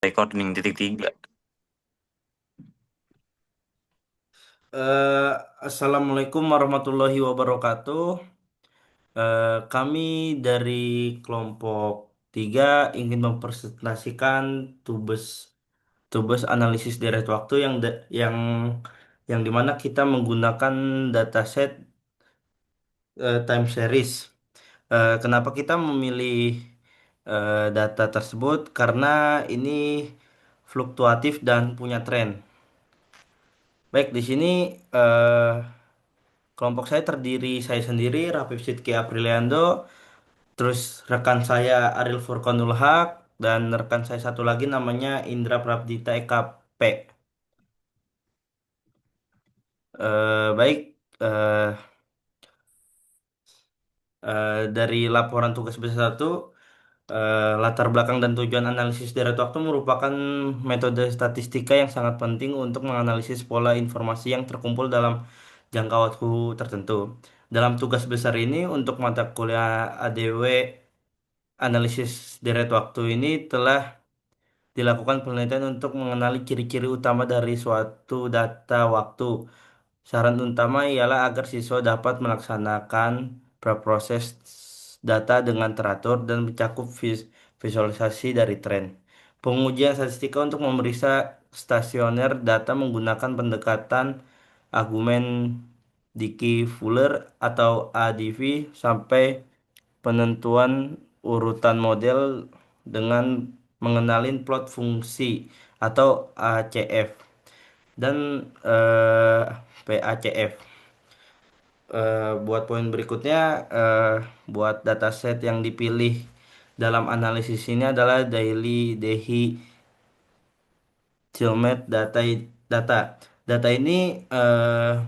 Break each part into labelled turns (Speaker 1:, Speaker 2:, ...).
Speaker 1: Recording titik tiga.
Speaker 2: Eh, Assalamualaikum warahmatullahi wabarakatuh. Kami dari kelompok 3 ingin mempresentasikan tugas tugas analisis deret waktu yang dimana kita menggunakan dataset time series. Kenapa kita memilih data tersebut? Karena ini fluktuatif dan punya tren. Baik, di sini eh, kelompok saya terdiri saya sendiri, Rafif Sidki Apriliando, terus rekan saya Aril Furqanul Haq, dan rekan saya satu lagi namanya Indra Prabdita EKP. Baik, eh, dari laporan tugas besar satu, latar belakang dan tujuan analisis deret waktu merupakan metode statistika yang sangat penting untuk menganalisis pola informasi yang terkumpul dalam jangka waktu tertentu. Dalam tugas besar ini untuk mata kuliah ADW analisis deret waktu ini telah dilakukan penelitian untuk mengenali ciri-ciri utama dari suatu data waktu. Saran utama ialah agar siswa dapat melaksanakan proses data dengan teratur dan mencakup visualisasi dari tren. Pengujian statistika untuk memeriksa stasioner data menggunakan pendekatan argumen Dickey-Fuller atau ADV sampai penentuan urutan model dengan mengenalin plot fungsi atau ACF dan PACF. Buat poin berikutnya, buat dataset yang dipilih dalam analisis ini adalah daily dehi Geomet data. Data ini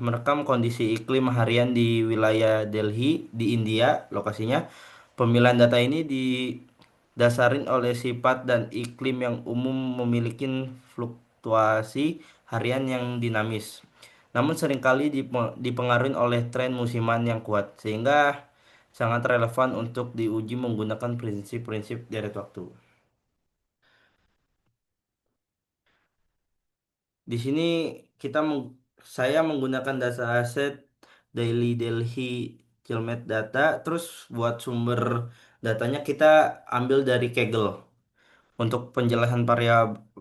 Speaker 2: merekam kondisi iklim harian di wilayah Delhi di India, lokasinya. Pemilihan data ini didasarin oleh sifat dan iklim yang umum memiliki fluktuasi harian yang dinamis. Namun seringkali dipengaruhi oleh tren musiman yang kuat, sehingga sangat relevan untuk diuji menggunakan prinsip-prinsip deret waktu. Di sini kita saya menggunakan data aset Daily Delhi Climate Data. Terus buat sumber datanya kita ambil dari Kaggle. Untuk penjelasan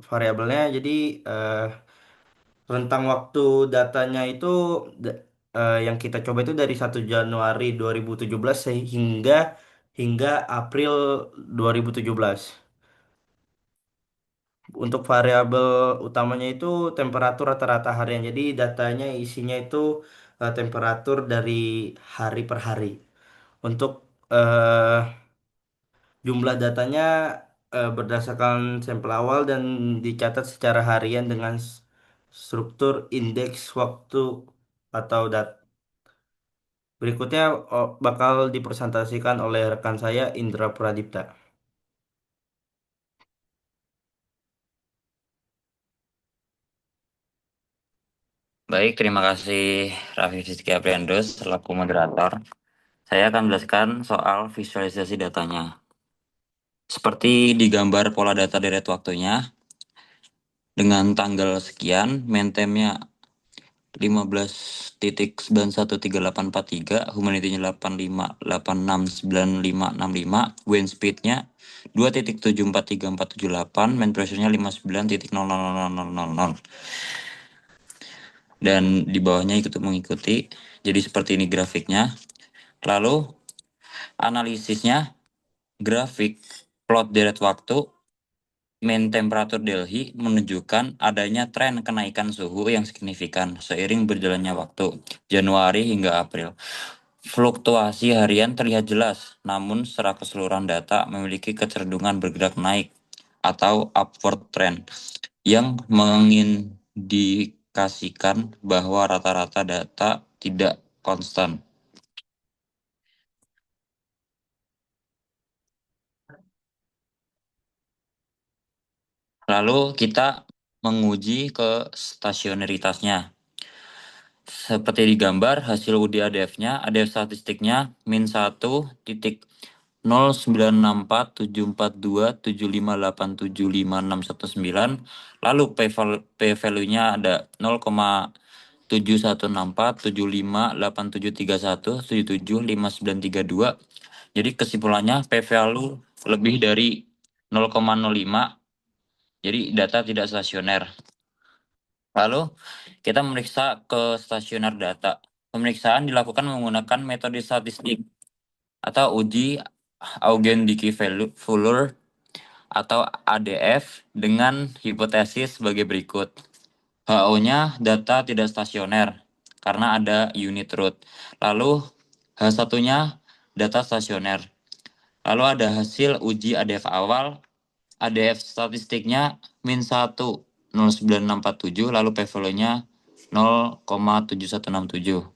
Speaker 2: variabelnya, jadi eh, rentang waktu datanya itu yang kita coba itu dari 1 Januari 2017 sehingga hingga April 2017. Untuk variabel utamanya itu temperatur rata-rata harian. Jadi datanya isinya itu temperatur dari hari per hari. Untuk eh, jumlah datanya berdasarkan sampel awal dan dicatat secara harian dengan struktur indeks waktu atau berikutnya bakal dipresentasikan oleh rekan saya Indra Pradipta.
Speaker 1: Baik, terima kasih Raffi Rizky Apriando selaku moderator. Saya akan menjelaskan soal visualisasi datanya. Seperti di gambar pola data deret waktunya, dengan tanggal sekian, maintemnya 15.913843, humanity-nya 85869565, wind speed-nya 2.74348, main pressure-nya 59.000000. Dan di bawahnya ikut mengikuti. Jadi seperti ini grafiknya. Lalu analisisnya, grafik plot deret waktu mean temperatur Delhi menunjukkan adanya tren kenaikan suhu yang signifikan seiring berjalannya waktu Januari hingga April. Fluktuasi harian terlihat jelas, namun secara keseluruhan data memiliki kecenderungan bergerak naik atau upward trend yang mengindikasikan bahwa rata-rata data tidak konstan. Lalu kita menguji ke stasioneritasnya. Seperti di gambar, hasil UDADF-nya, ADF statistiknya min 1,0 0,9647427587561 lalu p-value-nya ada 0,7164758731775932. Jadi kesimpulannya p-value lebih dari 0,05, jadi data tidak stasioner. Lalu kita memeriksa ke stasioner data. Pemeriksaan dilakukan menggunakan metode statistik atau uji Augendike Fuller atau ADF dengan hipotesis sebagai berikut. HO-nya data tidak stasioner karena ada unit root. Lalu H1-nya data stasioner. Lalu ada hasil uji ADF awal. ADF statistiknya min 1 09647, lalu p-value-nya 0,7167.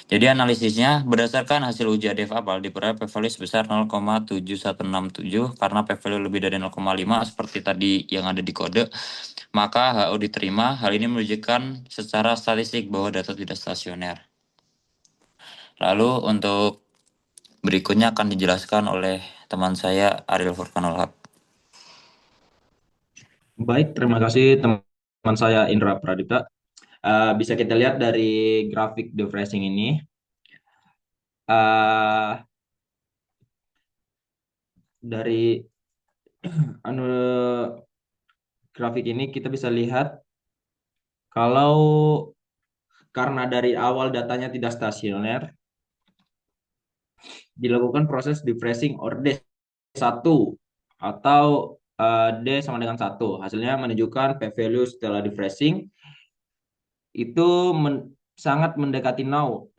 Speaker 1: Jadi analisisnya berdasarkan hasil uji ADF awal diperoleh p-value sebesar 0,7167 karena p-value lebih dari 0,5 seperti tadi yang ada di kode, maka HO diterima. Hal ini menunjukkan secara statistik bahwa data tidak stasioner. Lalu untuk berikutnya akan dijelaskan oleh teman saya Ariel Furkanul Haq.
Speaker 3: Baik, terima kasih teman saya Indra Pradipta. Bisa kita lihat dari grafik diffracing ini, eh, dari anu, grafik ini kita bisa lihat kalau karena dari awal datanya tidak stasioner, dilakukan proses diffracing or D1 atau D sama dengan 1. Hasilnya menunjukkan p-value setelah diffracing itu sangat mendekati 0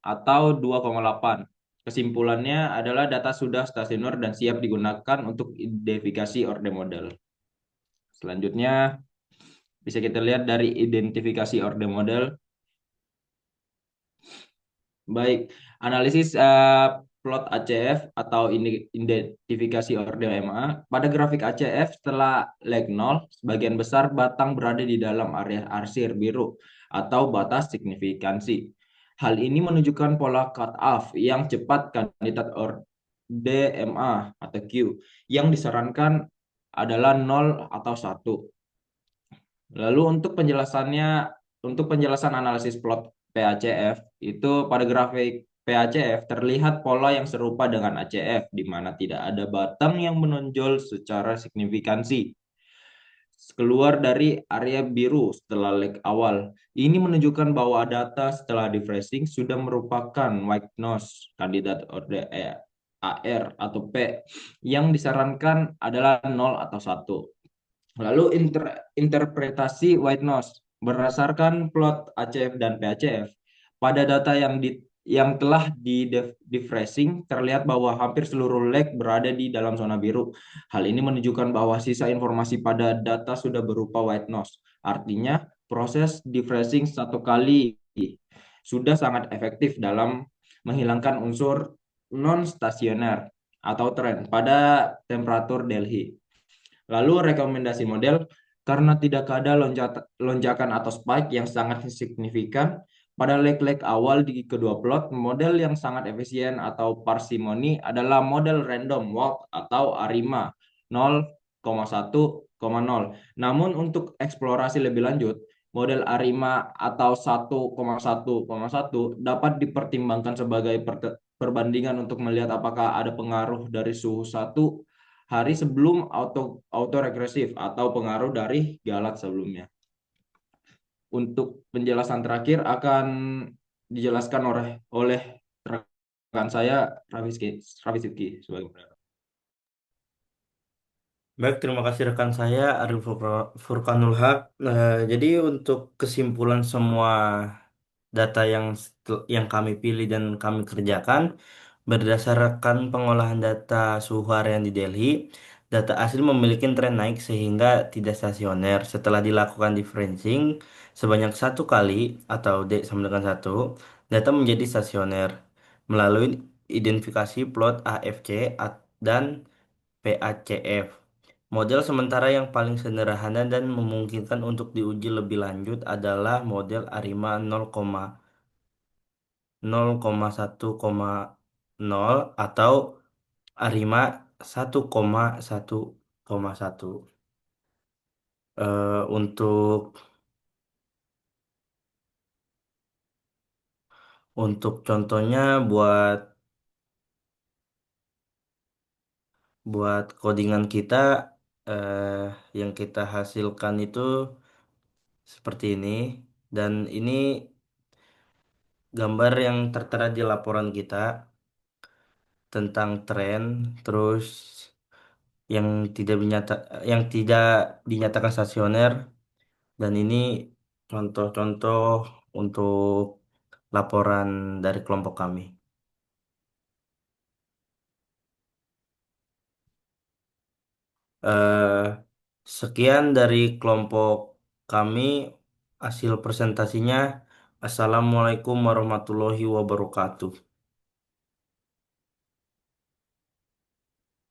Speaker 3: atau 2,8. Kesimpulannya adalah data sudah stasioner dan siap digunakan untuk identifikasi orde model. Selanjutnya bisa kita lihat dari identifikasi orde model. Baik, analisis plot ACF atau identifikasi orde MA. Pada grafik ACF setelah leg 0, sebagian besar batang berada di dalam area arsir biru atau batas signifikansi. Hal ini menunjukkan pola cut off yang cepat kandidat orde MA atau Q yang disarankan adalah 0 atau 1. Lalu untuk penjelasan analisis plot PACF, itu pada grafik PACF terlihat pola yang serupa dengan ACF, di mana tidak ada batang yang menonjol secara signifikansi keluar dari area biru setelah leg awal. Ini menunjukkan bahwa data setelah diffracing sudah merupakan white noise kandidat orde AR atau P yang disarankan adalah 0 atau 1. Lalu interpretasi white noise berdasarkan plot ACF dan PACF pada data yang telah di diffracing terlihat bahwa hampir seluruh leg berada di dalam zona biru. Hal ini menunjukkan bahwa sisa informasi pada data sudah berupa white noise. Artinya proses diffracing satu kali sudah sangat efektif dalam menghilangkan unsur non stasioner atau tren pada temperatur Delhi. Lalu rekomendasi model, karena tidak ada lonjakan atau spike yang sangat signifikan pada leg-leg awal di kedua plot, model yang sangat efisien atau parsimoni adalah model random walk atau ARIMA 0,1,0. Namun untuk eksplorasi lebih lanjut, model ARIMA atau 1,1,1 dapat dipertimbangkan sebagai perbandingan untuk melihat apakah ada pengaruh dari suhu 1 hari sebelum autoregresif atau pengaruh dari galat sebelumnya. Untuk penjelasan terakhir akan dijelaskan oleh rekan saya Raffi Sidki sebagai moderator.
Speaker 2: Baik, terima kasih rekan saya Arif Furkanul Haq. Jadi untuk kesimpulan semua data yang kami pilih dan kami kerjakan berdasarkan pengolahan data suhu harian di Delhi, data asli memiliki tren naik sehingga tidak stasioner. Setelah dilakukan differencing sebanyak 1 kali atau D sama dengan 1, data menjadi stasioner melalui identifikasi plot AFC dan PACF. Model sementara yang paling sederhana dan memungkinkan untuk diuji lebih lanjut adalah model ARIMA 0,1,0 nol atau Arima 1,1,1. Untuk contohnya buat buat codingan kita eh, yang kita hasilkan itu seperti ini, dan ini gambar yang tertera di laporan kita tentang tren, terus yang yang tidak dinyatakan stasioner, dan ini contoh-contoh untuk laporan dari kelompok kami. Eh, Sekian dari kelompok kami hasil presentasinya. Assalamualaikum warahmatullahi wabarakatuh.